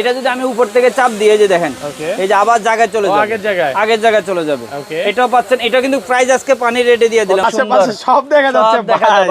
এটা যদি আমি উপর থেকে চাপ দিয়ে যে দেখেন এই যে আবার জায়গায় চলে যাবে, আগের জায়গায় চলে যাবে। এটাও পাচ্ছেন, এটা কিন্তু প্রাইস আজকে পানি রেটে দিয়ে দিলাম। সব দেখা যাচ্ছে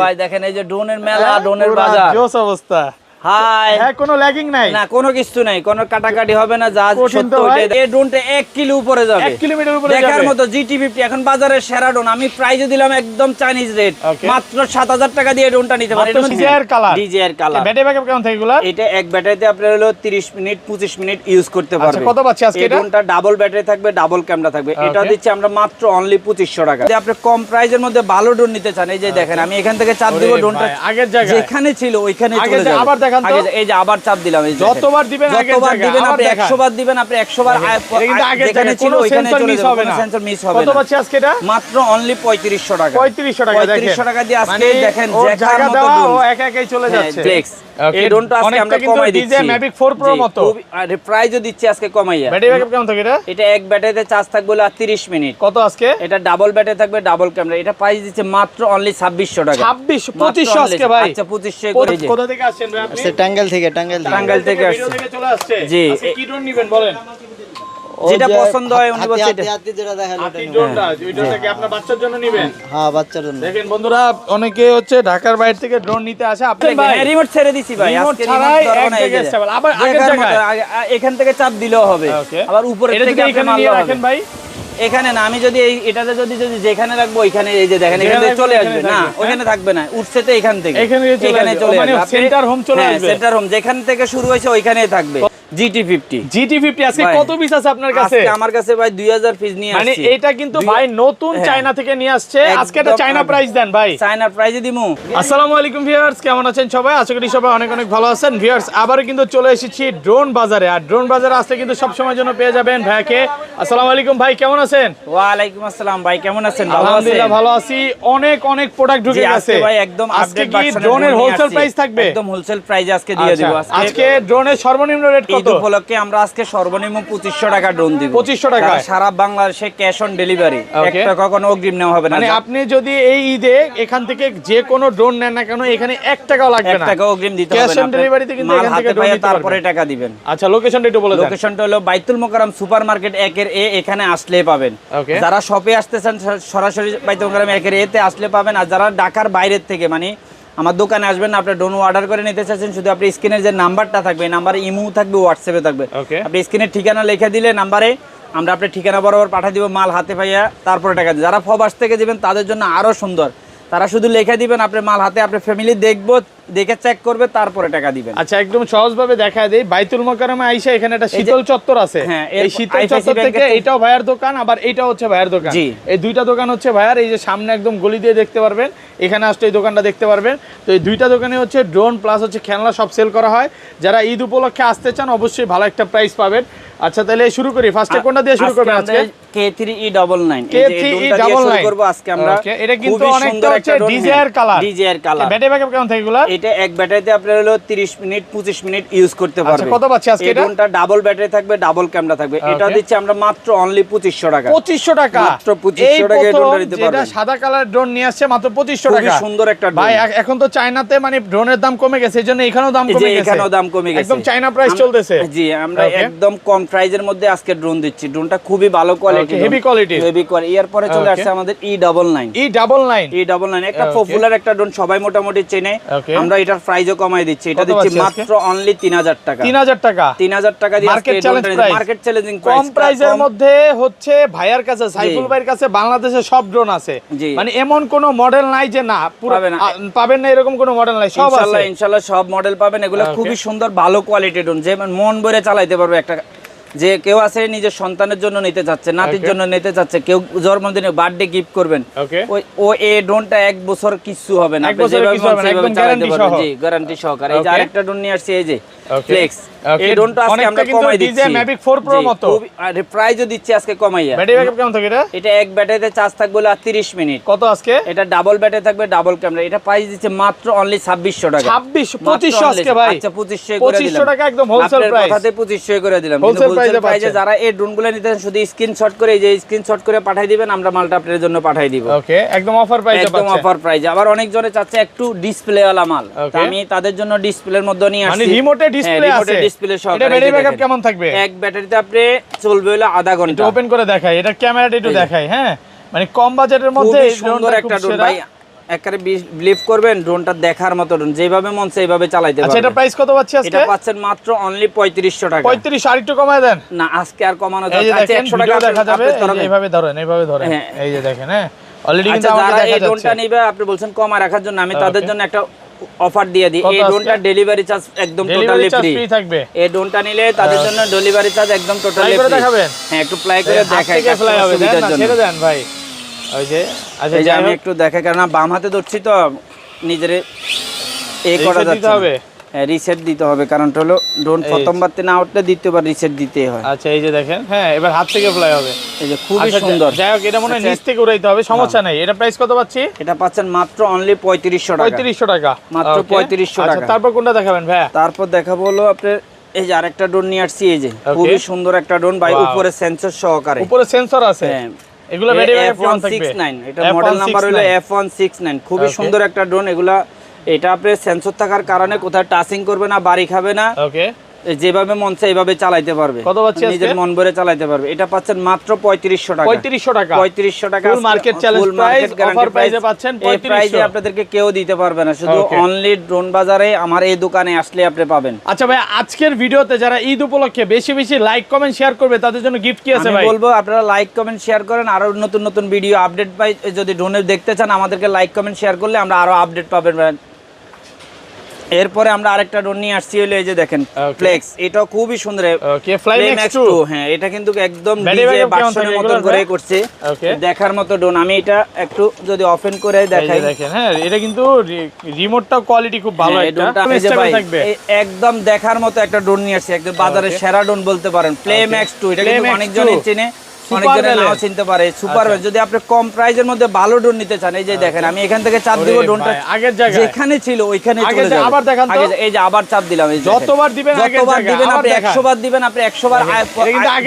ভাই, দেখেন এই যে ড্রোনের মেলা, ড্রোনের বাজার, জোস অবস্থা। হাই হ্যাঁ, কোনো ল্যাগিং নাই না, কোনো কিছু নাই, কোনো কাটাকাটি হবে না। যা সত্য ওইটাই। এই ড্রোনটা 1 কিলো উপরে যাবে, 1 কিলোমিটার উপরে দেখার মতো। GT50 এখন বাজারের সেরা ড্রোন। আমি প্রাইসও দিলাম একদম চাইনিজ রেট, মাত্র 7000 টাকা দিয়ে ড্রোনটা নিতে পারেন। Desire colour, desire colour. Battery backup কেমন থাকে এগুলা? এটা এক ব্যাটারিতে আপনার হলো 30 মিনিট 25 মিনিট ইউজ করতে পারবেন। আচ্ছা, কত পাচ্ছি আজকে এটা? ড্রোনটা ডাবল ব্যাটারি থাকবে, ডাবল ক্যামেরা থাকবে। এটা দিচ্ছি আমরা মাত্র অনলি 2500 টাকা। যদি আপনি কম প্রাইসের মধ্যে ভালো ড্রোন নিতে চান, এই যে দেখেন আমি এখান থেকে চাপ দিব, ড্রোনটা আগের জায়গায় যেখানে ছিল ওইখানে চলে যাবে। আবার দেখান তো, এই যে আবার চাপ দিলাম, এই যে যতবার দিবেন আগের জায়গায়, দিবেন আপনি 100 বার দিবেন, আপনি 100 বার যেখানে ছিল ওইখানে চলে যাবে, কোনো সেন্সর মিস হবে না। কত পাচ্ছি আজকে এটা? মাত্র অনলি 3500 টাকা। 3500 টাকা। 3500 টাকা দিয়ে আজকে দেখেন জায়গা দেওয়া ও একা একাই চলে যাচ্ছে। ফ্লেক্স এই ড্রোনটা আজকে আমরা কমাই দিচ্ছি, Mavic 4 Pro মতো। আর প্রাইসও দিচ্ছি আজকে কমাইয়া। ব্যাটারি ব্যাকআপ কেমন থাকে এটা? এটা এক ব্যাটারিতে চার্জ থাকবে 30 মিনিট। কত আজকে? এটা ডাবল ব্যাটারি থাকবে, ডাবল ক্যামেরা। এটা প্রাইস দিচ্ছে মাত্র অনলি 2600 টাকা। 2500 আজকে ভাই। আচ্ছা 2500 করে। কোথা থেকে আসছেন ভাই আপনি? টাঙ্গাইল থেকে টাঙ্গাইল থেকে চলে আসছে। জি, আজকে কি ড্রোন নেবেন বলেন? যেটা পছন্দ হয় উনি বলছে এটা। যেটা দেখালো আপনি ড্রোনটা ওইটা কি আপনার বাচ্চার জন্য নেবেন? হ্যাঁ, বাচ্চার জন্য। দেখেন বন্ধুরা, অনেকে হচ্ছে ঢাকার বাইরে থেকে ড্রোন নিতে আসে। আপনি ভাই রিমোট ছেড়ে দিছি ভাই, রিমোট আজকে ছাড়াই রিমোট ধরবো না। এক জায়গায় স্টেবল, আবার আগের জায়গায় এখান থেকে চাপ দিলেও হবে, আবার উপরে এটা থেকে যদি এখানে নিয়ে রাখেন ভাই, এখানে না, আমি যদি এটাতে যদি যেখানে রাখবো ওইখানে এই যে দেখেন এখানে চলে আসবে না, ওখানে থাকবে না, উঠছে তো এখান থেকে এখানে চলে আসবে, সেন্টার হোম চলে আসবে। সেন্টার হোম যেখান থেকে শুরু হয়েছে ওইখানেই থাকবে। GT50 আজকে কত পিস আছে আপনার কাছে? আজকে আমার কাছে ভাই 2000 পিস নিয়ে আসছি। মানে এটা কিন্তু ভাই নতুন চায়না থেকে নিয়ে আসছে। আজকে এটা চায়না প্রাইস দেন ভাই, চায়না প্রাইসে দিমু। আসসালামু আলাইকুম ভিউয়ার্স, কেমন আছেন সবাই? আশা করি সবাই অনেক অনেক ভালো আছেন। ভিউয়ার্স, আবারও কিন্তু চলে এসেছি ড্রোন বাজারে। আর ড্রোন বাজারে আসলে কিন্তু সব সময়ের জন্য পেয়ে যাবেন ভাইকে। আসসালামু আলাইকুম ভাই, কেমন আছেন? ওয়া আলাইকুম আসসালাম ভাই, কেমন আছেন? আলহামদুলিল্লাহ ভালো আছি। অনেক অনেক প্রোডাক্ট ঢুকে গেছে ভাই, একদম আপডেট ভার্সনের ড্রোনের হোলসেল প্রাইস থাকবে। একদম হোলসেল প্রাইসে আজকে দিয়ে দেব। আজকে ড্রোনের সর্বনিম্ন রেট কত? ঈদ উপলক্ষে আমরা আজকে সর্বনিম্ন 2500 টাকা ড্রোন দিব। 2500 টাকা সারা বাংলাদেশে ক্যাশ অন ডেলিভারি, 1 টাকা কোনো অগ্রিম নেওয়া হবে না। মানে আপনি যদি এই ঈদে এখান থেকে যে কোনো ড্রোন নেন না কেন, এখানে 1 টাকাও লাগবে না, 1 টাকা অগ্রিম দিতে হবে না। ক্যাশ অন ডেলিভারিতে কিন্তু এখান থেকে ড্রোন নিতে তারপরে টাকা দিবেন। আচ্ছা, লোকেশনটা একটু বলে দেন। লোকেশনটা হলো বাইতুল মোকাররম সুপারমার্কেট 1 এর A, এখানে আসলেই পাবেন। যারা শপে আসতে চান সরাসরি বাইতুল মোকাররম 1 এর A তে আসলে পাবেন। আর যারা ঢাকার বাইরের থেকে মানে আমার দোকানে আসবেন না, আপনি ড্রোন অর্ডার করে নিতে চাচ্ছেন, শুধু আপনি স্ক্রিনের যে নাম্বারটা থাকবে, এই নাম্বারে ইমো থাকবে, হোয়াটসঅ্যাপে থাকবে। আপনি স্ক্রিনের ঠিকানা লিখে দিলে নাম্বারে আমরা আপনার ঠিকানা বরাবর পাঠিয়ে দিব, মাল হাতে পাইয়া তারপরে টাকা দিই। যারা ফবাস থেকে দিবেন তাদের জন্য আরো সুন্দর, তারা শুধু লিখে দিবেন, আপনার মাল হাতে, আপনার ফ্যামিলি দেখবো, দেখে চেক করবে, তারপরে টাকা দিবেন। আচ্ছা, একদম সহজভাবে দেখায় দেই। বাইতুল মোকাররমে আইসা এখানে একটা শীতল চত্বর আছে। এই শীতল চত্বর থেকে এটাও ভাইয়ার দোকান, আবার এইটাও হচ্ছে ভাইয়ার দোকান। এই দুইটা দোকান হচ্ছে ভাইয়ার। এই যে সামনে একদম গলি দিয়ে দেখতে পারবেন, এখানে আসলে এই দোকানটা দেখতে পারবেন। তো এই দুইটা দোকানে হচ্ছে ড্রোন প্লাস হচ্ছে খেলনা সব সেল করা হয়। যারা ঈদ উপলক্ষে আসতে চান অবশ্যই ভালো একটা প্রাইস পাবেন। আচ্ছা, তাহলে শুরু করি। ফার্স্টে কোনটা দিয়ে শুরু করবেন আজকে? K3E99 করব আজকে আমরা। এটা কিন্তু অনেকটা হচ্ছে ডিজায়ার কালার। ব্যাটারি ব্যাকআপ কেমন থাকে এগুলা? এটা এক ব্যাটারিতে আপনার হলো 30 মিনিট 25 মিনিট ইউজ করতে পারবেন। আচ্ছা, কত পাচ্ছি আজকে এটা? এই ড্রোনটা ডাবল ব্যাটারি থাকবে, ডাবল ক্যামেরা থাকবে। এটা দিচ্ছি আমরা মাত্র অনলি 2500 টাকা। 2500 টাকা, মাত্র 2500 টাকা এই ড্রোনটা নিতে পারবেন। যেটা সাদা কালার ড্রোন নিয়ে আসছে মাত্র 2500 টাকা। খুব সুন্দর একটা ড্রোন ভাই। এখন তো চায়নাতে মানে ড্রোনের দাম কমে গেছে, এজন্য এখানেও দাম কমে গেছে। এখানেও দাম কমে গেছে, একদম চায়না প্রাইস চলতেছে। জি, আমরা একদম কম প্রাইজের মধ্যে আজকে ড্রোন দিচ্ছি। ড্রোনটা খুবই ভালো কোয়ালিটি, হেভি কোয়ালিটি। এরপরে চলে আসছে আমাদের E99 একটা পপুলার একটা ড্রোন, সবাই মোটামুটি চেনে। আমরা এটার প্রাইসও কমাই দিচ্ছি। এটা দিচ্ছি মাত্র অনলি 3000 টাকা। 3000 টাকা দিয়ে আজকে মার্কেট চ্যালেঞ্জিং প্রাইস, কম প্রাইসের মধ্যে হচ্ছে ভাইয়ার কাছে, সাইফুল ভাইয়ের কাছে বাংলাদেশে সব ড্রোন আছে। মানে এমন কোন মডেল নাই যে না পাবেন না, এরকম কোন মডেল নাই, সব আছে ইনশাআল্লাহ। সব মডেল পাবেন। এগুলো খুবই সুন্দর ভালো কোয়ালিটি ড্রোন, যে মন ভরে চালাইতে পারবে। একটা যে কেউ আছে নিজের সন্তানের জন্য নিতে চাচ্ছে, নাতির জন্য নিতে চাচ্ছে, কেউ জন্মদিনে বার্থডে গিফট করবেন, ও এই ড্রোনটা 1 বছর কিছু হবে না, গ্যারান্টি সহকারে। এই যে আরেকটা ড্রোন নিয়ে আসছে, এই যে ফ্লেক্স। এই ড্রোনটা আজকে আমরা কমাই দিচ্ছি, Mavic 4 Pro মতো। আর প্রাইসও দিচ্ছি আজকে কমাইয়া। ব্যাটারি ব্যাকআপ কেমন থাকে এটা? এটা এক ব্যাটারিতে চার্জ থাকবে 30 মিনিট। কত আজকে? এটা ডাবল ব্যাটারি থাকবে, ডাবল ক্যামেরা। এটা প্রাইস দিচ্ছে মাত্র অনলি 2600 টাকা। 2500 আজকে ভাই। আচ্ছা, 2500 করে দিলাম। 2500 টাকা একদম হোলসেল প্রাইস। কথাতে 2500 করে দিলাম। হোলসেল প্রাইসে যারা এই ড্রোনগুলো নিতে চান শুধু স্ক্রিনশট করে, এই যে স্ক্রিনশট করে পাঠিয়ে দিবেন, আমরা মালটা আপনাদের জন্য পাঠিয়ে দিব। ওকে, একদম অফার প্রাইসে পাচ্ছেন। একদম অফার প্রাইসে। আবার অনেক জনে চাচ্ছে একটু ডিসপ্লে ওয়ালা মাল, আমি তাদের জন্য ডিসপ্লের মধ্যে নিয়ে আসছি। মানে রিমোটে ডিসপ্লে আছে, ডিসপ্লে সহ। এটা ব্যাটারি ব্যাকআপ কেমন থাকবে? এক ব্যাটারিতে আপনি চলবে হলো আধা ঘন্টা। এটা ওপেন করে দেখাই, এটা ক্যামেরাটা একটু দেখাই। হ্যাঁ, মানে কম বাজেটের মধ্যে খুব সুন্দর একটা ড্রোন ভাই, একবারে বিলিভ করবেন ড্রোনটা দেখার মতো ড্রোন, যেভাবে মন সেইভাবে চালাতে পারবেন। আচ্ছা, এটা প্রাইস কত পাচ্ছি আজকে? এটা পাচ্ছেন মাত্র অনলি 3500 টাকা। 3500 আর একটু কমায় দেন না, আজকে আর কমানো যাচ্ছে না। আচ্ছা 100 টাকা দেখা যাবে। এইভাবে ধরেন, এইভাবে ধরেন, এই যে দেখেন। হ্যাঁ, অলরেডি কিন্তু আমাকে দেখা যাচ্ছে। এই ড্রোনটা নিবে, আপনি বলছেন কমা রাখার জন্য, আমি তাদের জন্য একটা অফার দিয়ে দিই। এই ড্রোনটা ডেলিভারি চার্জ একদম টোটালি ফ্রি থাকবে। এই ড্রোনটা নিলে তাদের জন্য ডেলিভারি চার্জ একদম টোটালি ফ্রি। হ্যাঁ, একটু প্লাই করে দেখাই, ফ্লাই হবে না, ছেড়ে দেন ভাই। ওই যে আচ্ছা, এই যে আমি একটু দেখাই, কারণ বাম হাতে ধরছি তো নিজেরে এই করা যাচ্ছে হবে। হ্যাঁ, রিসেট দিতে হবে, কারণ হলো ড্রোন প্রথমবার তে না উঠলে দ্বিতীয়বার রিসেট দিতেই হয়। আচ্ছা, এই যে দেখেন। হ্যাঁ, এবার হাত থেকে ফ্লাই হবে। এই যে খুবই সুন্দর। যাই হোক, এটা মনে হয় নিচ থেকে উড়াইতে হবে, সমস্যা নাই। এটা প্রাইস কত পাচ্ছি? এটা পাচ্ছেন মাত্র অনলি 3500 টাকা। 3500 টাকা, মাত্র 3500 টাকা। আচ্ছা, তারপর কোনটা দেখাবেন ভাই? তারপর দেখাবো হলো আপনার এই যে আরেকটা ড্রোন নিয়ে আসছি। এই যে খুবই সুন্দর একটা ড্রোন ভাই, উপরে সেন্সর সহকারে। উপরে সেন্সর আছে। হ্যাঁ, এগুলা ব্যাটারি ব্যাকআপ কেমন থাকবে? F169, এটা মডেল নাম্বার হলো F169। খুবই সুন্দর একটা ড্রোন। এগুলা এটা আপনার সেন্সর থাকার কারণে কোথাও টাচিং করবে না, বাড়ি খাবে না। ওকে, যেভাবে মন চায় এইভাবে চালাতে পারবে। কত পাচ্ছেন? নিজের মন ভরে চালাতে পারবে। এটা পাচ্ছেন মাত্র 3500 টাকা। 3500 টাকা, 3500 টাকা ফুল মার্কেট চ্যালেঞ্জ প্রাইস, অফার প্রাইসে পাচ্ছেন 3500। এই প্রাইসে আপনাদেরকে কেউ দিতে পারবে না, শুধু অনলি ড্রোন বাজারে আমার এই দোকানে আসলে আপনি পাবেন। আচ্ছা ভাই, আজকের ভিডিওতে যারা ঈদ উপলক্ষে বেশি বেশি লাইক কমেন্ট শেয়ার করবে তাদের জন্য গিফট কি আছে ভাই? আমি বলবো আপনারা লাইক কমেন্ট শেয়ার করেন, আরো নতুন নতুন ভিডিও আপডেট পাই। যদি ড্রোনে দেখতে চান আমাদেরকে লাইক কমেন্ট শেয়ার করলে আমরা আরো আপডেট পাবেন। এরপরে আমরা আরেকটা ড্রোন নিয়ে আসছি, হলো এই যে দেখেন ফ্লেক্স। এটা খুবই সুন্দর। ওকে, ফ্লাইম্যাক্স 2। হ্যাঁ, এটা কিন্তু একদম ডিজে ভার্সনের মতন করে করছে, দেখার মতো ড্রোন। আমি এটা একটু যদি ওপেন করে দেখাই, দেখেন। হ্যাঁ, এটা কিন্তু রিমোটটা কোয়ালিটি খুব ভালো। একটা থাকবে একদম দেখার মতো একটা ড্রোন নিয়ে আসছে, একদম বাজারের সেরা ড্রোন বলতে পারেন। ফ্লেম্যাক্স 2। এটা কিন্তু অনেকজনই চিনে, অনেকজনে নাও চিনতে পারে। সুপার, যদি আপনি কম প্রাইজের মধ্যে ভালো ড্রোন নিতে চান, এই যে দেখেন আমি এখান থেকে চাপ দিব, ড্রোনটা আগের জায়গায় যেখানে ছিল ওইখানে চলে যাবে। আবার দেখেন তো, এই যে আবার চাপ দিলাম। এই যতবার দিবেন আগের জায়গায়, আপনি 100 বার দিবেন, আপনি 100 বার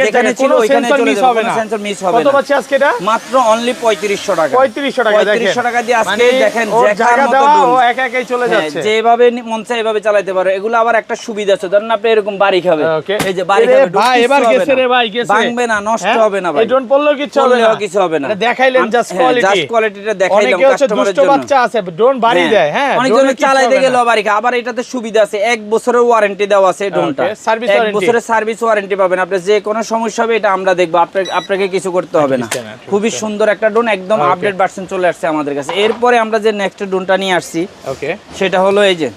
যেখানে ছিল ওইখানে চলে যাবে, কোনো সেন্সর মিস হবে না। কত পাচ্ছি আজকে এটা? মাত্র অনলি 3500 টাকা। 3500 টাকা, 3500 টাকা দিয়ে আজকে দেখেন জায়গা দেওয়া, ও একা একাই চলে যাচ্ছে। যেভাবে মন চায় এভাবে চালাতে পারে। এগুলো আবার একটা সুবিধা আছে, ধরেন আপনি এরকম বাড়ি খাবে, এই যে বাড়ি খাবে, ভাই এবার গেছে রে ভাই, গেছে, ভাঙবে না, নষ্ট হবে না ভাই। এই ড্রোন পড়লো কিছু হবে না। দেখাইলেন জাস্ট কোয়ালিটিটা দেখাইলাম কাস্টমারের জন্য। দুষ্ট বাচ্চা আছে, ড্রোন বাড়ি দেয়। হ্যাঁ, অনেকজন চালাইতে গেল বাড়ি খা। আবার এটাতে সুবিধা আছে, 1 বছরের ওয়ারেন্টি দেওয়া আছে ড্রোনটা। 1 বছরের সার্ভিস ওয়ারেন্টি পাবেন আপনি। যে কোনো সমস্যা হবে এটা আমরা দেখব, আপনাকে কিছু করতে হবে না। খুবই সুন্দর একটা ড্রোন, একদম আপডেট ভার্সন চলে আসছে আমাদের কাছে। এরপরে আমরা যে নেক্সট ড্রোনটা নিয়ে আসছি, ওকে, সেটা হলো এই যে,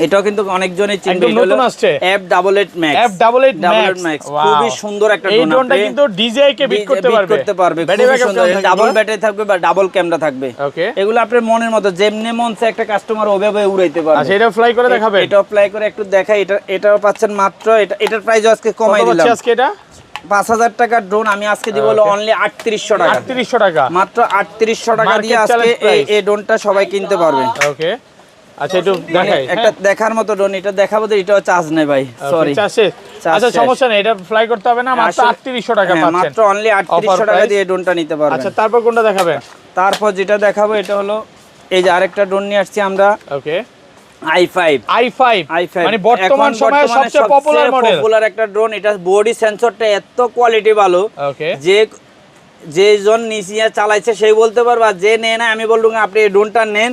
এটাও কিন্তু অনেকজনই চিনবে, নতুন আসছে, F88 Max। F88 Max খুবই সুন্দর একটা ড্রোন। এই ড্রোনটা কিন্তু ডিজে কে বিট করতে পারবে। খুবই সুন্দর, ডাবল ব্যাটারি থাকবে বা ডাবল ক্যামেরা থাকবে। ওকে, এগুলো আপনার মনের মতো যেমনি মন চায় একটা কাস্টমার ওভাবে উড়াইতে পারবে। আচ্ছা, এটা ফ্লাই করে দেখাবেন? এটাও ফ্লাই করে একটু দেখাই। এটাও পাচ্ছেন মাত্র, এটার প্রাইস আজকে কমাই দিলাম। আজকে এটা 5000 টাকার ড্রোন আমি আজকে দিব হলো অনলি 3800 টাকা। 3800 টাকা, মাত্র 3800 টাকা দিয়ে আজকে এই ড্রোনটা সবাই কিনতে পারবে। ওকে, আচ্ছা, একটু দেখাই। একটা দেখার মতো ড্রোন, এটা দেখাবো তো, এটাও চার্জ নেই ভাই, সরি। আচ্ছা, সমস্যা নেই, এটা ফ্লাই করতে হবে না। মাত্র 3800 টাকা পাচ্ছেন, মাত্র অনলি 3800 টাকা দিয়ে ড্রোনটা নিতে পারবেন। আচ্ছা, তারপর কোনটা দেখাবেন? তারপর যেটা দেখাবো এটা হলো এই যে আরেকটা ড্রোন নিয়ে আসছি আমরা। ওকে, i5 মানে বর্তমান সময়ে সবচেয়ে পপুলার একটা ড্রোন। এটা বডি সেন্সরটা এত কোয়ালিটি ভালো, যে জন নিচিয়া চালাইছে সেই বলতে পারবা, যে নেয় না আমি বলবো আপনি এই ড্রোনটা নেন।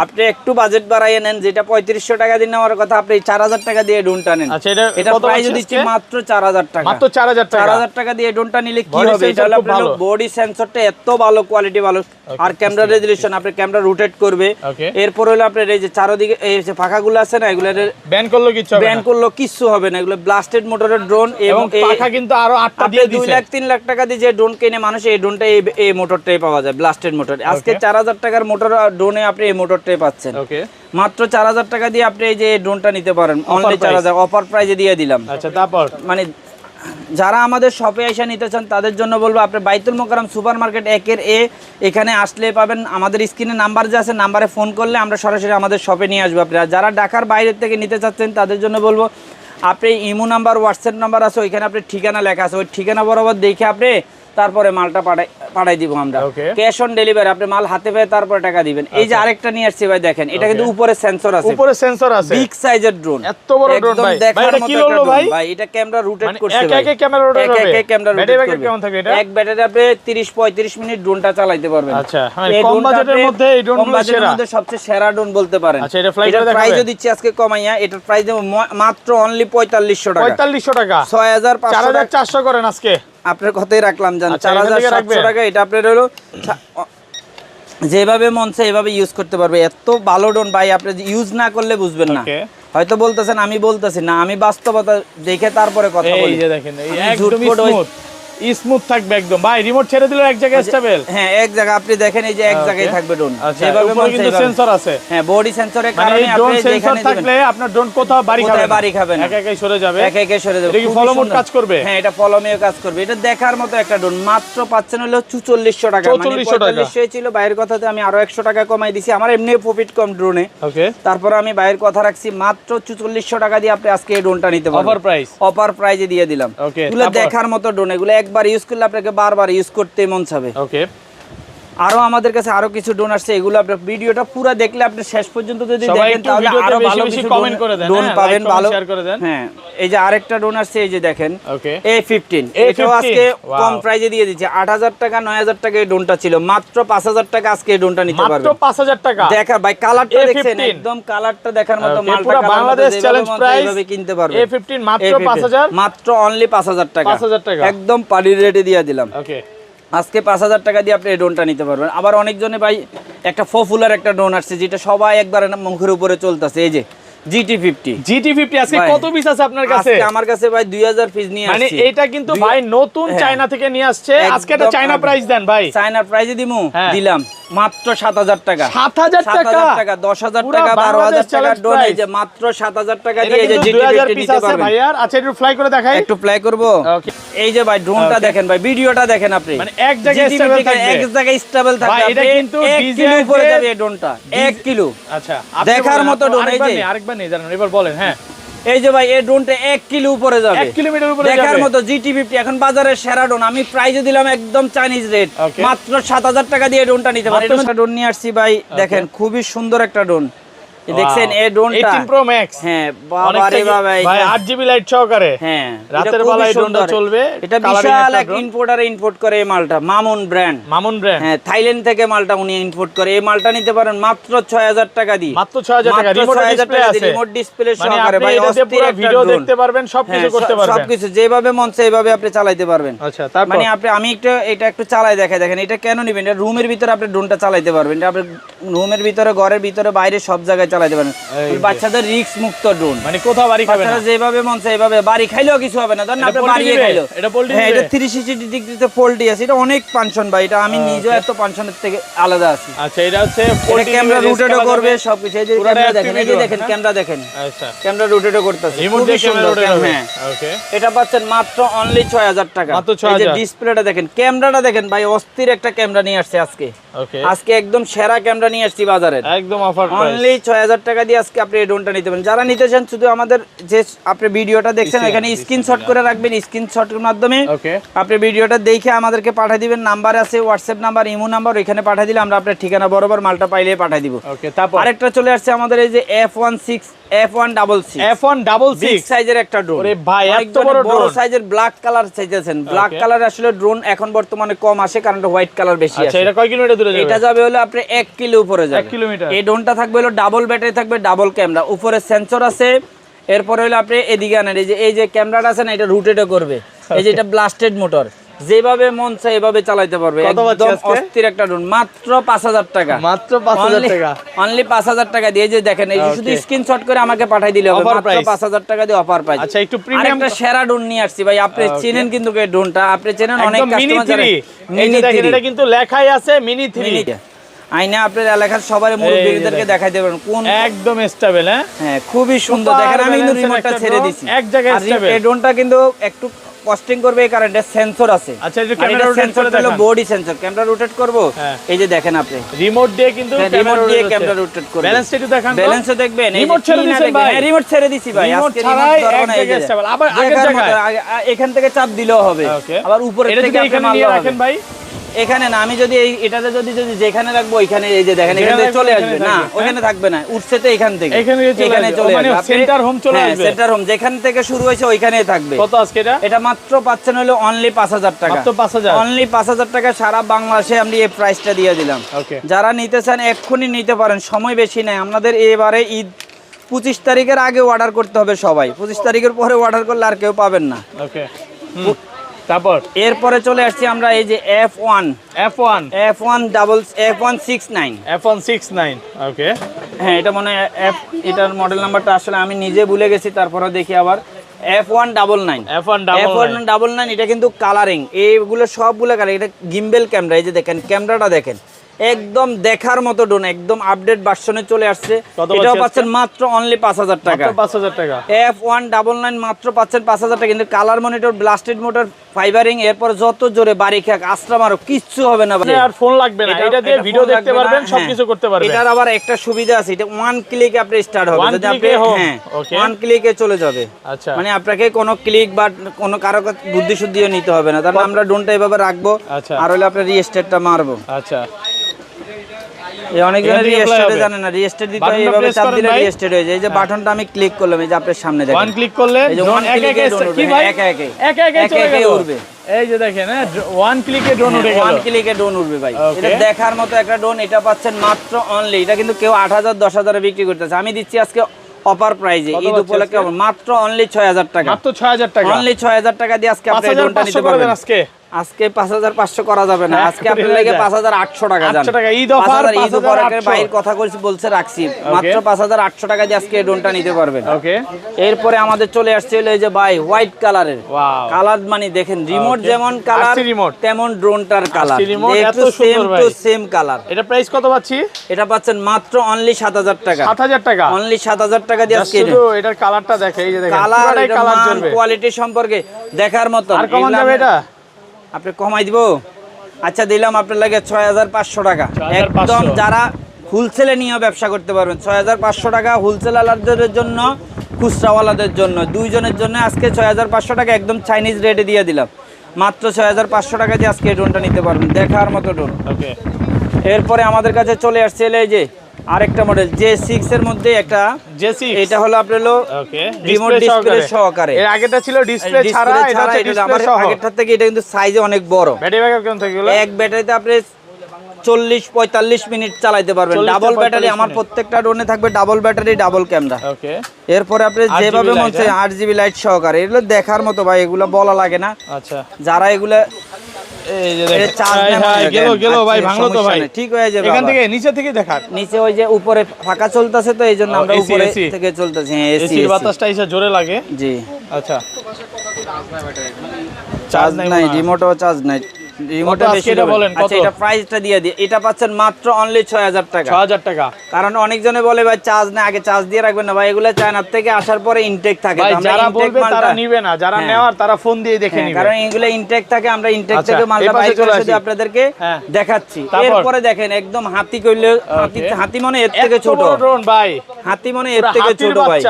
আপনি একটু বাজেট বাড়াইয়ে নেন, যেটা 3500 টাকা দিয়ে নেওয়ার কথা আপনি 4000 টাকা দিয়ে ড্রোনটা নেন। আচ্ছা, এটা প্রাইস দিচ্ছি মাত্র 4000 টাকা। মাত্র 4000 টাকা দিয়ে ড্রোনটা নিলে কি হবে? এটা হলো আপনার বডি সেন্সরটা এত ভালো, কোয়ালিটি ভালো, আর ক্যামেরা রেজোলিউশন, আপনি ক্যামেরা রোটেট করবে। এরপর হলো আপনার এই যে চারদিকে এই যে ফাঁকাগুলো আছে না, এগুলো ব্যান করলো কিছু হবে না। এগুলো ব্লাস্টেড মোটরের ড্রোন, এবং পাখা কিন্তু আরো 8টা দিয়ে দিয়েছে। 2 লাখ 3 লাখ টাকা দিয়ে যে ড্রোন কিনে মানুষ, এই ড্রোনটা এই মোটরটাই পাওয়া যায়, ব্লাস্টেড মোটর। আজকে 4000 টাকার মোটর ড্রোনে আপনি এই মোটরটাই পাচ্ছেন। মাত্র 4000 টাকা দিয়ে আপনি এই যে ড্রোনটা নিতে পারেন, অনলি 4000 অফার প্রাইজে দিয়ে দিলাম। আচ্ছা, তারপর মানে যারা আমাদের শপে এসে নিতে চান তাদের জন্য বলবো, আপনি বাইতুল মোকাররম সুপার মার্কেট 1 এ এখানে আসলে পাবেন। আমাদের স্ক্রিনে নাম্বার যে আছে, নাম্বারে ফোন করলে আমরা সরাসরি আমাদের শপে নিয়ে আসবো। আপনারা যারা ঢাকার বাইরের থেকে নিতে চাচ্ছেন তাদের জন্য বলবো, আপনি ইমো নাম্বার, হোয়াটসঅ্যাপ নাম্বার আছে, ওইখানে আপনি ঠিকানা লেখা আছে, ওই ঠিকানা বরাবর দেখে আপনি তারপরে মালটা পাঠাই দিব আমরা। ক্যাশ অন ডেলিভারি, আপনি মাল হাতে পেয়ে তারপরে টাকা দিবেন। এই যে আরেকটা নিয়ে আসছি ভাই, দেখেন এটা কিন্তু উপরে সেন্সর আছে, উপরে সেন্সর আছে, বিগ সাইজের ড্রোন, এত বড় ড্রোন ভাই। ভাই এটা কি হলো ভাই? ভাই এটা ক্যামেরা রোটেট করছে ভাই, একা ক্যামেরা রোটেট হবে, একা ক্যামেরা রোটেট ব্যাটারি ব্যাকআপ কেমন থাকে এটা? এক ব্যাটারি আপনি 30-35 মিনিট ড্রোনটা চালাতে পারবেন। আচ্ছা, মানে কম বাজেটের মধ্যে এই ড্রোনগুলো সেরা, মধ্যে সবচেয়ে সেরা ড্রোন বলতে পারেন। আচ্ছা, এটা ফ্লাই করে দেখাবেন? প্রাইসও দিচ্ছি আজকে কমাইয়া, এটার প্রাইস দেব মাত্র অনলি 4500 টাকা। 4500 টাকা, 4500 করেন আজকে। আপনার কথাই রাখলাম জান, 4700 টাকা। এটা আপনার হলো যেভাবে মন চায় এভাবে ইউজ করতে পারবে। এত ভালো ড্রোন ভাই, আপনি ইউজ না করলে বুঝবেন না। হয়তো বলতেছেন, আমি বলতেছি না, আমি বাস্তবতা দেখে তারপরে কথা বলি। এই যে দেখেন, এই একদম স্মুথ থাকবে একদম ভাই। রিমোট ছেড়ে দিলে এক জায়গায় স্টেবল। হ্যাঁ, এক জায়গা আপনি দেখেন, এই যে এক জায়গায় থাকবে ড্রোন। যেভাবে মন কিন্তু সেন্সর আছে, হ্যাঁ বডি সেন্সরের কারণে আপনি যেখানে থাকলে আপনার ড্রোন কোথাও বাড়ি খাবে না, একা একাই সরে যাবে, একা একাই সরে যাবে। এটা কি ফলো মোড কাজ করবে? হ্যাঁ, এটা ফলো মোড কাজ করবে। এটা দেখার মতো একটা ড্রোন, মাত্র পাচ্ছেন হলো 4400 টাকা। মানে 4500 ছিল, বাইরের কথাতে আমি আরো 100 টাকা কমাই দিছি। আমার এমনি প্রফিট কম ড্রোনে, ওকে, তারপর আমি বাইরের কথা রাখছি, মাত্র 4400 টাকা দিয়ে আপনি আজকে এই ড্রোনটা নিতে পারবেন। অফার প্রাইজে দিয়ে দিলাম। এগুলো দেখার মতো ড্রোন, এগুলো একবার ইউজ করলে আপনাকে বারবার ইউজ করতে মন চাবে। ওকে, আরো আমাদের কাছে আরো কিছু ড্রোন আসছে, এগুলো আপনি ভিডিওটা পুরো দেখলে আপনি শেষ পর্যন্ত যদি দেখেন তাহলে আরো ভালো কিছু কমেন্ট করে দেন, ড্রোন পাবেন ভালো, শেয়ার করে দেন। হ্যাঁ, এই যে আরেকটা ড্রোন আসছে, এই যে দেখেন A15, এটাও আজকে কম প্রাইজে দিয়ে দিয়েছে। 8000 টাকা 9000 টাকা এই ড্রোনটা ছিল, মাত্র 5000 টাকা আজকে এই ড্রোনটা নিতে পারবেন। মাত্র 5000 টাকা। দেখা ভাই, কালারটা দেখছেন, একদম কালারটা দেখার মতো। মালটা পুরো বাংলাদেশ চ্যালেঞ্জ প্রাইস এইভাবে কিনতে পারবেন। A15 মাত্র 5000, মাত্র অনলি 5000 টাকা, 5000 টাকা একদম পানির রেটে দিয়ে দিলাম। ওকে, আজকে 5000 টাকা দিয়ে আপনি এই ড্রোনটা নিতে পারবেন। আবার অনেকজনে ভাই একটা পপুলার একটা ড্রোন আসছে, যেটা সবাই একবার মুখের উপরে চলতেছে, এই যে GT50 আজকে কত পিস আছে আপনার কাছে? আজকে আমার কাছে ভাই 2000 পিস নিয়ে আসছে। মানে এটা কিন্তু ভাই নতুন চায়না থেকে নিয়ে আসছে। আজকে এটা চায়না প্রাইস দেন ভাই, চায়না প্রাইসে দিলাম মাত্র 7000 টাকা। 7000 টাকা, 10000 টাকা, 12000 টাকা ড্রোন, এই যে মাত্র 7000 টাকা দিয়ে এই যে GT50 নিতে পারবেন ভাই। আর আচ্ছা, একটু ফ্লাই করে দেখাই, একটু ফ্লাই করব। ওকে, এই যে ভাই ড্রোনটা দেখেন ভাই, ভিডিওটা দেখেন আপনি, মানে এক জায়গায় স্টেবল থাকবে, এক জায়গায় স্টেবল থাকবে ভাই। এটা কিন্তু 1 কিলো উপরে যাবে এই ড্রোনটা, 1 কিলো। আচ্ছা, দেখার মতো ড্রোন। এই যে আরেকবার নেই জানেন, এবার বলেন। হ্যাঁ, এই যে ভাই, এই ড্রোনটা 1 কিলো উপরে যাবে, 1 কিলোমিটার উপরে যাবে, দেখার মতো GT50 এখন বাজারের সেরা ড্রোন। আমি প্রাইসে দিলাম একদম চাইনিজ রেট, মাত্র 7000 টাকা দিয়ে ড্রোনটা নিতে পারেন। এটা ড্রোন নিয়ে আসছি ভাই, দেখেন খুবই সুন্দর একটা ড্রোন। দেখছেন এই ড্রোনটা 18 Pro Max। হ্যাঁ, বাবারে বাবা, ভাই 8GB লাইট সহকারে। হ্যাঁ, রাতের বেলায় ড্রোনটা চলবে। এটা বিশাল এক ইম্পোর্টারে ইম্পোর্ট করে এই মালটা, মামুন ব্র্যান্ড। হ্যাঁ, থাইল্যান্ড থেকে মালটা উনি ইম্পোর্ট করে। এই মালটা নিতে পারেন মাত্র 6000 টাকা দিয়ে, মাত্র 6000 টাকা। রিমোট ডিসপ্লে সহকারে ভাই, অস্থির পুরো ভিডিও দেখতে পারবেন, সবকিছু করতে পারবেন, সবকিছু যেভাবে মন চায় এইভাবে আপনি চালাতে পারবেন। আচ্ছা, তারপর মানে আমি এটা একটু চালাই দেখাই, দেখেন এটা কেন নিবেন। এটা রুমের ভিতরে আপনি ড্রোনটা চালাতে পারবেন, এটা আপনি রুমের ভিতরে, ঘরের ভিতরে, বাইরে সব জায়গায় চালাতে পারেন। বাচ্চাদের রিস্ক মুক্ত ড্রোন, মানে কোথাও বাড়ি খাবে না, বাচ্চারা যেভাবে মন চায় এইভাবে, বাড়ি খাইলেও কিছু হবে না। ধরেন আপনি বাড়ি খাইলো, হ্যাঁ, এটা 360 ডিগ্রিতে ফোল্ড আছে। এটা অনেক পানশন ভাই, এটা আমি নিজেও এত পানশনের থেকে আলাদা আছি। আচ্ছা, এটা হচ্ছে ক্যামেরা রোটেটও করবে, সবকিছু। এই যে ক্যামেরা দেখেন, এই যে দেখেন ক্যামেরা দেখেন, আচ্ছা, ক্যামেরা রোটেটও করতেছে, রিমোট দিয়ে ক্যামেরা রোটেট হবে। হ্যাঁ, ওকে, এটা পাচ্ছেন মাত্র অনলি 6000 টাকা। এই যে ডিসপ্লেটা দেখেন, ক্যামেরাটা দেখেন ভাই, অস্থির একটা ক্যামেরা নিয়ে আসছে আজকে। ওকে, আজকে একদম সেরা ক্যামেরা নিয়ে আসছি বাজারে, একদম অফার প্রাইস, অনলি 6000 টাকা দিয়ে আজকে আপনি এই ড্রোনটা নিতে পারেন। যারা নিতে চান শুধু আমাদের যে আপনি ভিডিওটা দেখছেন এখানে স্ক্রিনশট করে রাখবেন, স্ক্রিনশটের মাধ্যমে আপনি ভিডিওটা দেখে আমাদেরকে পাঠিয়ে দিবেন। নাম্বার আছে, হোয়াটসঅ্যাপ নাম্বার, ইমো নাম্বার, ওইখানে পাঠিয়ে দিলে আমরা আপনার ঠিকানা বরাবর মালটা পাইলে পাঠিয়ে দিব। ওকে, তারপর আরেকটা চলে আসছে আমাদের, এই যে F166 সাইজের একটা ড্রোন। ওরে ভাই, এত বড় সাইজের ব্ল্যাক কালার চাইতেছেন। ব্ল্যাক কালার আসলে ড্রোন এখন বর্তমানে কম আসে, কারণ হোয়াইট কালার বেশি আসে। আচ্ছা, এটা কয় কিলোমিটার দূরে যাবে? এটা যাবে হলো আপনি 1 কিলো উপরে যাবে, 1 কিলোমিটার। এই ড্রোনটা থাকবে হলো ডাবল ব্যাটারি থাকবে, ডাবল ক্যামেরা, উপরে সেন্সর আছে। এরপর হলো আপনি এদিকে আনেন, এই যে ক্যামেরাটা আছে না, এটা রোটেটও করবে। এই যে এটা ব্লাস্টেড মোটর, যেভাবে মন চায় এভাবে চালাতে পারবে। একদম অস্থির একটা ড্রোন, মাত্র 5000 টাকা, মাত্র 5000 টাকা, অনলি 5000 টাকা দিয়ে। যে দেখেন, এই শুধু স্ক্রিনশট করে আমাকে পাঠিয়ে দিলে হবে, মাত্র 5000 টাকা দিয়ে অফার প্রাইস। আচ্ছা, একটু প্রিমিয়াম একটা সেরা ড্রোন নিয়ে আসছি ভাই, আপনি চেনেন কিন্তু এই ড্রোনটা, আপনি চেনেন, অনেক কাস্টমার জানেন। এই যে দেখেন, এটা কিন্তু লেখাই আছে মিনি 3। আইনা আপনার এলাকার সবার মুরব্বিদেরকে দেখাই দেবেন কোন একদম স্টেবল। হ্যাঁ, খুবই সুন্দর। দেখেন আমি কিন্তু রিমোটটা ছেড়ে দিছি, এক জায়গায় স্টেবল। এই ড্রোনটা কিন্তু একটু কস্টিং করবে এই কারণে সেন্সর আছে। আচ্ছা এই যে ক্যামেরা সেন্সর হলো বডি সেন্সর, ক্যামেরা রোটেট করব, এই যে দেখেন আপনি রিমোট দিয়ে কিন্তু ক্যামেরা রোটেট করবে। ব্যালেন্সটা একটু দেখান, ব্যালেন্সও দেখবেন, রিমোট ছেড়ে দিয়েছেন ভাই, রিমোট ছেড়ে দিছি ভাই, আজকে রিমোট ধরবো না, এই যে আবার আগের জায়গায় এখান থেকে চাপ দিলেও হবে, আবার উপরে থেকে আপনি এখানে নিয়ে রাখেন ভাই, এখানে না, আমি যদি এই এটাতে যদি যেখানে রাখবো ওইখানে এই যে দেখেন এখানে চলে আসবে, না ওখানে থাকবে না, উঠছে তো এখান থেকে এখানে চলে আসবে, সেন্টার হোম চলে আসবে, সেন্টার হোম যেখান থেকে শুরু হয়েছে ওইখানেই থাকবে। কত আজকে এটা মাত্র পাচ্ছেন হলো অনলি 5000 টাকা, মাত্র 5000, অনলি 5000 টাকা সারা বাংলাদেশে আমি এই প্রাইসটা দিয়ে দিলাম। যারা নিতে চান এক্ষুনি নিতে পারেন, সময় বেশি নাই আমাদের। এবারে ঈদ 25 তারিখের আগে অর্ডার করতে হবে সবাই, 25 তারিখের পরে অর্ডার করলে আর কেউ পাবেন না। ওকে, তারপর এরপরে চলে আসছি আমরা এই যে F169 ওকে, হ্যাঁ এটা মনে হয় এটার মডেল নাম্বারটা আসলে আমি নিজে ভুলে গেছি, তারপরে দেখি আবার F199 এটা কিন্তু কালারিং, এইগুলো সবগুলো কালার, এটা গিম্বেল ক্যামেরা, এই যে দেখেন ক্যামেরাটা দেখেন একদম দেখার মতো ড্রোন, একদম আপডেট ভার্সনে চলে আসছে। এটাও পাচ্ছেন মাত্র অনলি 5000 টাকা, 5000 টাকা। F199 মাত্র পাচ্ছেন 5000 টাকা। কিন্তু কালার মনিটর, ব্লাস্টেড মোটর, ফাইবারিং, এরপর যত জোরে বাড়ি খাক আস্ত্রা মারো কিচ্ছু হবে না, আর ফোন লাগবে না, এটা দিয়ে ভিডিও দেখতে পারবেন, সবকিছু করতে পারবেন। এটার আবার একটা সুবিধা আছে, এটা ওয়ান ক্লিকে আপনি স্টার্ট হবে, যদি আপনি ওয়ান ক্লিকে চলে যাবে। আচ্ছা, মানে আপনাকে কোনো ক্লিক বা কোনো কারো বুদ্ধি শুদ্ধিও নিতে হবে না। তাহলে আমরা ড্রোনটা এইভাবে রাখবো, আর হলে আপনি রিস্টার্টটা মারবো। আচ্ছা, এই অনেকজন রিস্টার্ট জানেন না, রিস্টার্ট দিতে হয় এইভাবে চাপ দিলে রিস্টার্ট হয়ে যায়। এই যে বাটনটা আমি ক্লিক করলাম, এই যে আপনার সামনে দেখেন, ওয়ান ক্লিক করলে ড্রোন একা একা উড়বে। এই যে দেখেন ওয়ান ক্লিকে ড্রোন উঠে গেল, ওয়ান ক্লিকে ড্রোন উঠবে ভাই। এটা দেখার মতো একটা ড্রোন, এটা পাচ্ছেন মাত্র অনলি, এটা কিন্তু কেউ 8000 10000 এ বিক্রি করতেছে, আমি দিচ্ছি আজকে অফার প্রাইজে ঈদ উপলক্ষে মাত্র অনলি 6000 টাকা, মাত্র 6000 টাকা, অনলি 6000 টাকা দিয়ে আজকে আপনি ড্রোনটা নিতে পারবেন। আজকে 5500 করা যাবে না, আজকে আপনার লাগে 5800 টাকা জান, 800 টাকা ঈদ অফার, ঈদ উপলক্ষে বাইরের কথা বলছে রাখছি, মাত্র 5800 টাকা দিয়ে আজকে ড্রোনটা নিতে পারবেন। ওকে, এরপরে আমাদের চলে আসছে এই যে ভাই হোয়াইট কালারের, কালার মানে দেখেন রিমোট যেমন কালার তেমন ড্রোনটার কালার, একটু সেম টু সেম কালার। এটা প্রাইস কত পাচ্ছি? এটা পাচ্ছেন মাত্র অনলি 7000 টাকা, 7000 টাকা, অনলি 7000 টাকা দিয়ে আজকে শুধু এটার কালারটা দেখে, এই যে দেখেন পুরোটাই কালার জ্বলবে, কোয়ালিটি সম্পর্কে দেখার মতো। আর কমান যাবে এটা? আপনি কমাই দিব? আচ্ছা দিলাম আপনার লাগে 6500 টাকা, একদম যারা হোলসেলে নিয়ে ব্যবসা করতে পারবেন 6500 টাকা, হোলসেলারদের জন্য, খুচরাওয়ালাদের জন্য, দুইজনের জন্য আজকে 6500 টাকা একদম চাইনিজ রেটে দিয়ে দিলাম, মাত্র 6500 টাকা দিয়ে আজকে এই ড্রোনটা নিতে পারবেন, দেখার মতো ড্রোন। ওকে, এরপরে আমাদের কাছে চলে আসছে এই যে আরেকটা মডেল J6 এর মধ্যে একটা J6, এটা হলো আপনার রিমোট ডিসপ্লে সহকারে, এর আগেটা ছিল ডিসপ্লে ছাড়া, এটা হচ্ছে ডিসপ্লে সহ। আগেরটার থেকে এটা কিন্তু সাইজে অনেক বড়। ব্যাটারি ব্যাকআপ কেমন থাকে এগুলো? এক ব্যাটারিতে আপনি 40-45 মিনিট চালাতে পারবেন, ডাবল ব্যাটারি। আমার প্রত্যেকটা ড্রোনে থাকবে ডাবল ব্যাটারি, ডাবল ক্যামেরা। ওকে, এরপরে আপনি যেভাবে মন চায় 8GB লাইট সহকারে, এগুলো দেখার মতো ভাই, এগুলো বলা লাগে না। আচ্ছা, যারা এগুলো এই যে দেখেন গেল ভাই, ভাঙলো তো ভাই, ঠিক হয়ে যাবে। এখান থেকে নিচে থেকে দেখার, নিচে ওই যে উপরে ফাঁকা চলতেছে তো এইজন্য আমরা উপরে থেকে চলতেছি। হ্যাঁ, এসির বাতাসটা এসে জোরে লাগে। জি, আচ্ছা, চার্জ নাই, রিমোটও চার্জ নাই, রিমোটে বেশি বলেন। আচ্ছা, এটা প্রাইসটা দিয়ে দিই, এটা পাচ্ছেন মাত্র অনলি 6000 টাকা, 6000 টাকা। কারণ অনেকজনে বলে ভাই চার্জ না, আগে চার্জ দিয়ে রাখবেন না ভাই, এগুলো চায়নার থেকে আসার পরে ইনটেক থাকে, আমরা যারা বলবে তারা নিবে না, যারা নেওয়ার তারা ফোন দিয়ে দেখে নিবে, কারণ এগুলো ইনটেক থাকে, আমরা ইনটেক থেকে মালটা বাই করে শুধু আপনাদেরকে দেখাচ্ছি। এরপরে দেখেন একদম হাতি কইলে হাতি মনে এর থেকে ছোট ড্রোন ভাই, হাতি মনে এর থেকে ছোট ভাই,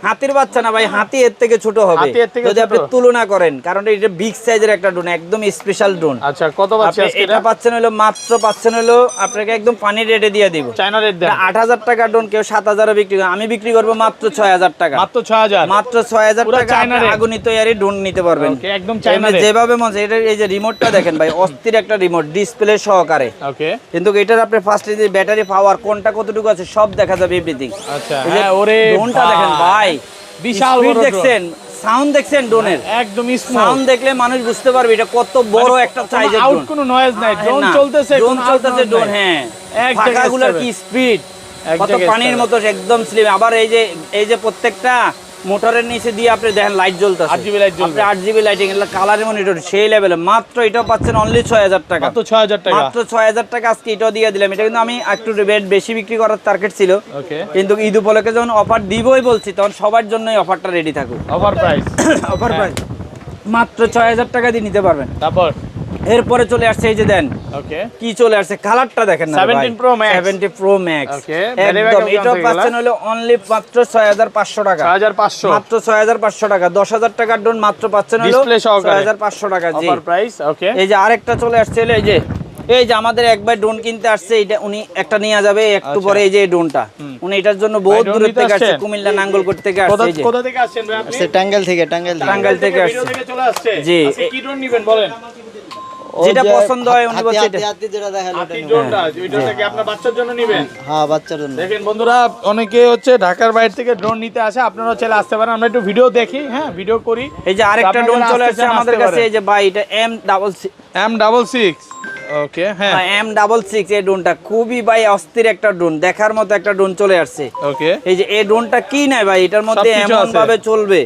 হাতির বাচ্চা না ভাই, হাতি এর থেকে ছোট হবে যদি আপনি তুলনা করেন, কারণ এটা বিগ সাইজের একটা ড্রোন, একদম স্পেশাল ড্রোন। আচ্ছা, কত পাচ্ছেন আজকে? এটা পাচ্ছেন হলো মাত্র পাচ্ছেন হলো আপনাকে একদম পানির রেটে দিয়ে দিব, চায়না রেট দেন। 8000 টাকা ড্রোন কেউ 7000 এ বিক্রি করে, আমি বিক্রি করব মাত্র 6000 টাকা, মাত্র 6000, মাত্র 6000 টাকা আগুনি তৈরি ড্রোন নিতে পারবেন। ওকে, একদম চায়না রেট, যেভাবে মন চায়। এটা এই যে রিমোটটা দেখেন ভাই, অস্থির একটা রিমোট ডিসপ্লে সহকারে। ওকে, কিন্তু এটার আপনি ফার্স্ট যে ব্যাটারি পাওয়ার কোনটা কতটুকু আছে সব দেখা যাবে, এভরিথিং। আচ্ছা, হ্যাঁ, ওরে ড্রোনটা দেখেন ভাই, বিশাল বড় দেখছেন, সাউন্ড দেখছেন ড্রোনের, একদম স্মুথ সাউন্ড দেখলে মানুষ বুঝতে পারবে এটা কত বড় একটা সাইজের ড্রোন, আউট কোনো নয়েজ নাই, ড্রোন চলতেছে ড্রোন। হ্যাঁ, এক জায়গাগুলোর কি স্পিড, কত পানির মতো একদম স্লিম। আবার এই যে প্রত্যেকটা মোটরের নিচে দিয়ে আপনি দেখেন লাইট জ্বলতেছে, 8GB লাইট জ্বলবে, 8GB লাইটিং, এগুলো কালারের মনিটর সেই লেভেলে। মাত্র এটাও পাচ্ছেন অনলি 6000 টাকা, মাত্র 6000 টাকা, মাত্র 6000 টাকা আজকে এটাও দিয়ে দিলাম। এটা কিন্তু আমি একটু রেট বেশি বিক্রি করার টার্গেট ছিল, কিন্তু ঈদ উপলক্ষে যখন অফার দিবই বলছি তখন সবার জন্যই অফারটা রেডি থাকুক, অফার প্রাইস, অফার প্রাইস। মাত্র 6000 টাকা দিয়ে নিতে পারবেন। তারপর এরপরে চলে আসছে এই যে দেন, ওকে কি চলে আসছে, কালারটা দেখেন না 17 Pro Max 70 Pro Max ওকে একদম। এটা পাচ্ছেন হলো অনলি মাত্র 6500 টাকা, 6500 মাত্র 6500 টাকা। 10000 টাকার ড্রোন মাত্র পাচ্ছেন হলো 6500 টাকা। জি অফার প্রাইস ওকে। এই যে আরেকটা চলে আসছে হলো এই যে আমাদের একবার ড্রোন কিনতে আসছে, এটা উনি একটা নিয়ে যাবে একটু পরে। এই যে এই ড্রোনটা উনি এটার জন্য বহুত দূর থেকে আসছে, কুমিল্লা নাঙ্গলকোট থেকে আসছে। এই যে কোথা থেকে আসছেন ভাই আপনি? টাঙ্গাইল থেকে আসছে। ভিডিও থেকে চলে আসছে। জি আজকে কি ড্রোন নেবেন বলেন? যেটা পছন্দ হয় উনি বলছে এটা। আপনি ড্রোনটা ওইটা কি আপনার বাচ্চার জন্য নেবেন? হ্যাঁ বাচ্চার জন্য। দেখেন বন্ধুরা, অনেকে হচ্ছে ঢাকার বাইরে থেকে ড্রোন নিতে আসে, আপনারা চাইলে আসতে পারেন। আমরা একটু ভিডিও দেখি, হ্যাঁ ভিডিও করি। এই যে আরেকটা ড্রোন চলে আসছে আমাদের কাছে, এই যে ভাই এটা M66 ওকে হ্যাঁ M66 এই ড্রোনটা খুবই ভাই অস্থির একটা ড্রোন, দেখার মতো একটা ড্রোন চলে আসছে। ওকে এই যে এই ড্রোনটা কি নাই ভাই, এটার মধ্যে এমন ভাবে চলবে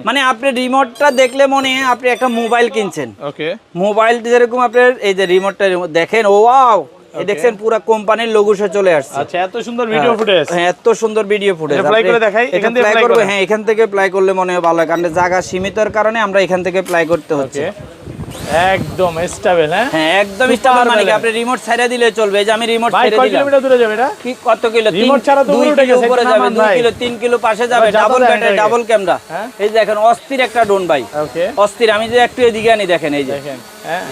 মানে আপনি রিমোটটা দেখলে মনে হয় আপনি একটা মোবাইল কিনছেন। ওকে মোবাইল যেরকম আপনার এই যে রিমোটটা দেখেন, ও ওয়াও, এই দেখছেন পুরো কোম্পানির লোগো সে চলে আসছে। আচ্ছা এত সুন্দর ভিডিও ফুটেজ। হ্যাঁ এত সুন্দর ভিডিও ফুটেজ। প্লে করে দেখাই, এখান থেকে প্লে করব। হ্যাঁ এখান থেকে প্লে করলে মনে হয় ভালো হয়, কারণ জায়গা সীমিতর কারণে আমরা এখান থেকে প্লে করতে হচ্ছে। একদম স্টেবল। হ্যাঁ একদম স্টেবল, মানে কি আপনি রিমোট ছাইরা দিলে চলবে। এই যে আমি রিমোট ছেড়ে দিলাম, কয় কিলোমিটার দূরে যাবে এটা? কি কত কিলো? রিমোট ছাড়া তো 2 কিলো উপরে যাবে, 2 কিলো 3 কিলো পাশে যাবে, ডাবল ব্যাটারি ডাবল ক্যামেরা। এই যে দেখেন অস্থির একটা ড্রোন ভাই, ওকে অস্থির। আমি যে একটু এদিকে আনি দেখেন, এই যে দেখেন হ্যাঁ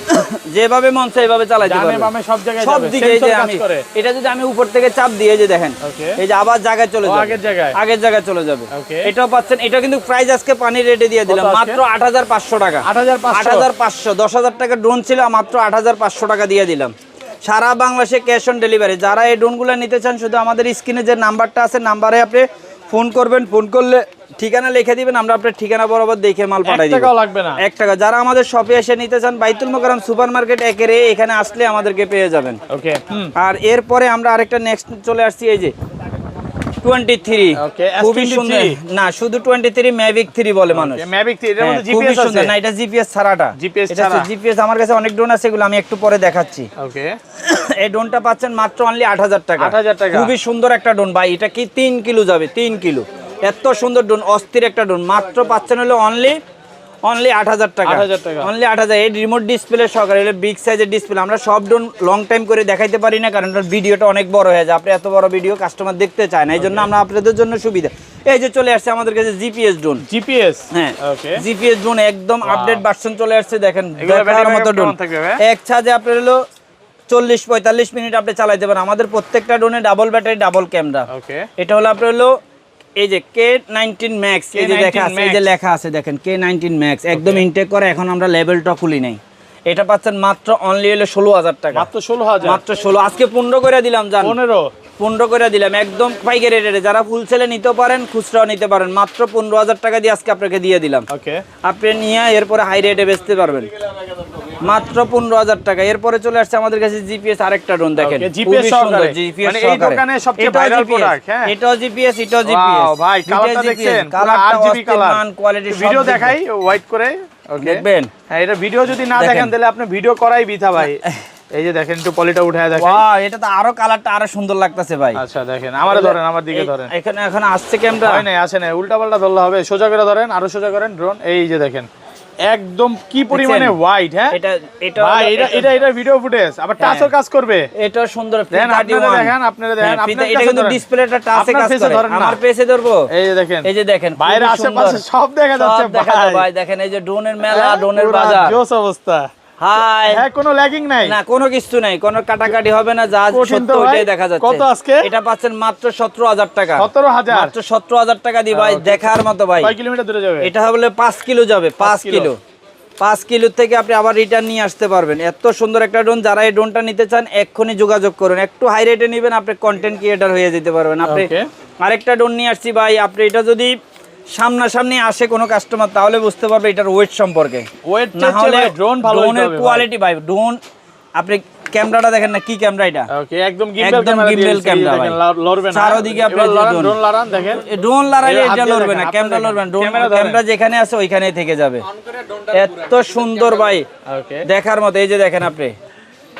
যেভাবে মন চায় এইভাবে চালাতে পারবে, বামে সব জায়গায় সব যাবে, দিকে। এই যে সেন্সর কাজ আমি করে। এটা যদি আমি উপর থেকে চাপ দিয়ে যে দেখেন, ওকে এই যে আবার জায়গায় চলে যাবে, আগের জায়গায় চলে যাবে। ওকে এটাও পাচ্ছেন। এটা কিন্তু প্রাইস আজকে পানি রেটে দিয়ে দিলাম মাত্র 8500 টাকা। 8500 10000 টাকা ড্রোন ছিল, মাত্র 8500 টাকা দিয়ে দিলাম। সারা বাংলাদেশে ক্যাশ অন ডেলিভারি। যারা এই ড্রোনগুলো নিতে চান শুধু আমাদের স্ক্রিনে যে নাম্বারটা আছে নাম্বারে আপনি ফোন করবেন, ফোন করলে ঠিকানা লিখে দিবেন, আমরা আপনার ঠিকানা বরাবর দেখে মাল পাঠাই দিব। 1 টাকাও লাগবে না, 1 টাকা। যারা আমাদের শপে এসে নিতে চান বাইতুল মোকাররম সুপার মার্কেট একের এ, এখানে আসলে আমাদেরকে পেয়ে যাবেন। ওকে আর এরপরে আমরা আরেকটা নেক্সট চলে আসছি, এই যে 23 খুবই সুন্দর। না শুধু 23 ম্যাভিক 3 বলে মানুষ। ম্যাভিক 3 এর মধ্যে জিপিএস আছে না? এটা জিপিএস ছাড়াটা। এটা জিপিএস আমার কাছে অনেক ড্রোন আছে, এগুলো আমি একটু পরে দেখাচ্ছি। ওকে এই ড্রোনটা পাচ্ছেন মাত্র অনলি 8000 টাকা। 8000 টাকা। খুবই সুন্দর একটা ড্রোন ভাই, এটা কি 3 কিলো যাবে, 3 কিলো। এত সুন্দর ড্রোন, অস্থির একটা ড্রোন, মাত্র পাচ্ছেন হলো অনলি 8000 টাকা। অনলি 8000। এই রিমোট ডিসপ্লে সহকারে, এটা বিগ সাইজের ডিসপ্লে। আমরা সব ড্রোন লং টাইম করে দেখাইতে পারি না, কারণ ভিডিওটা অনেক বড় হয়ে যায়, আপনি এত বড় ভিডিও কাস্টমার দেখতে চায় না, এই জন্য আমরা আপনাদের জন্য সুবিধা। এই যে চলে আসছে আমাদের কাছে জিপিএস ড্রোন। জিপিএস হ্যাঁ ওকে জিপিএস ড্রোন একদম আপডেট ভার্সন চলে আসছে। দেখেন দেখার মতো ড্রোন, এক ছাদে আপনার হলো 40-45 মিনিট আপনি চালাইতে পারেন। আমাদের প্রত্যেকটা ড্রোনে ডাবল ব্যাটারি ডাবল ক্যামেরা। ওকে এটা হলো আপনার হলো এই যে K19 Max, এই যে দেখা আছে, এই যে লেখা আছে দেখেন K19 Max, একদম ইনটেক করা। এখন আমরা লেভেলটা খুলি নাই। এটা পাচ্ছেন মাত্র অনলি হলো 16000 টাকা। মাত্র 16000, মাত্র 16। আজকে 15 করে দিলাম, জান 15 করে দিলাম একদম পাইকারি রেটে। যারা ফুল সেলে নিতে পারেন, খুচরাও নিতে পারেন, মাত্র 15000 টাকা দিয়ে আজকে আপনাকে দিয়ে দিলাম। ওকে আপনি নিয়ে এরপরে হাই রেটে বেচতে পারবেন, মাত্র 15000 টাকা। এরপরে চলে আসছে আমাদের কাছে জিপিএস আরেকটা ড্রোন, দেখেন জিপিএস সহকারে, মানে এই দোকানে সবচেয়ে ভাইরাল প্রোডাক্ট। হ্যাঁ এটাও জিপিএস, এটাও জিপিএস। ওয়াও ভাই, কালারটা দেখছেন, পুরো আরজিবি কালার, মান কোয়ালিটি। ভিডিও দেখাই হোয়াইট করে, ওকে দেখবেন। হ্যাঁ এটা ভিডিও যদি না দেখেন তাহলে আপনি ভিডিও করাই বৃথা ভাই। এই যে দেখেন একটু পলিটা উঠায় দেখেন, ওয়াও এটা তো আরো কালারটা আরো সুন্দর লাগতেছে ভাই। আচ্ছা দেখেন, আমারে ধরেন, আমার দিকে ধরেন। এখানে এখন আসছে ক্যামেরা, হয় না, আসে না, উল্টা পাল্টা ধরলে হবে। সোজা করে ধরেন, আরো সোজা করেন ড্রোন। এই যে দেখেন একদম কি পরিমাণে হোয়াইট। হ্যাঁ ভাই এটা ভিডিও ফুটেজ, আবার টাচও কাজ করবে। এটা সুন্দর দেখেন, আপনারা দেখেন এটা কিন্তু ডিসপ্লেটা টাচে কাজ করে। আমার পেছে ধরবো, এই যে দেখেন বাইরে আশেপাশে সব দেখা যাচ্ছে ভাই। দেখেন এই যে ড্রোনের মেলা, ড্রোনের বাজার, জোস অবস্থা। হাই হ্যাঁ কোনো ল্যাগিং নাই না, কোনো কিছু নাই, কোনো কাটাকাটি হবে না, যা সত্য ওইটাই দেখা যাচ্ছে। কত আজকে এটা পাচ্ছেন মাত্র 17000 টাকা। 17000, মাত্র 17000 টাকা দি ভাই, দেখার মতো ভাই। কয় কিলোমিটার দূরে যাবে? এটা হলো 5 কিলো যাবে, 5 কিলো। 5 কিলো থেকে আপনি আবার রিটার্ন নিয়ে আসতে পারবেন। এত সুন্দর একটা ড্রোন, যারা এই ড্রোনটা নিতে চান এক্ষুনি যোগাযোগ করুন। একটু হাই রেটে নেবেন, আপনি কন্টেন্ট ক্রিয়েটর হয়ে যেতে পারবেন। আপনি আরেকটা ড্রোন নিয়ে আসছি ভাই, আপনি এটা যদি সামনাসামনি আসে কোনো কাস্টমার তাহলে বুঝতে পারবে এটার ওয়েট সম্পর্কে। ওয়েট হলে ড্রোন ভালো হবে, ড্রোনের কোয়ালিটি ভাই। ড্রোন আপনি ক্যামেরাটা দেখেন না, কি ক্যামেরা এটা, ওকে একদম গিম্বল ক্যামেরা দেখেন, লড়বে না। চারদিকে আপনি ড্রোন লারান দেখেন, ড্রোন লারাইলে এটা লড়বে না, ক্যামেরা লড়বে না। ড্রোন ক্যামেরা যেখানে আছে ওইখানেই থেকে যাবে। এত সুন্দর ভাই, ওকে দেখার মতো। এই যে দেখেন আপনি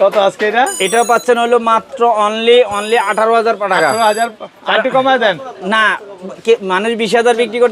কত আজকে এটা পাচ্ছেন হলো মাত্র অনলি 18000 টাকা। 18000 একটু কমায় দেন না, মানুষ 20000 বিক্রি করতে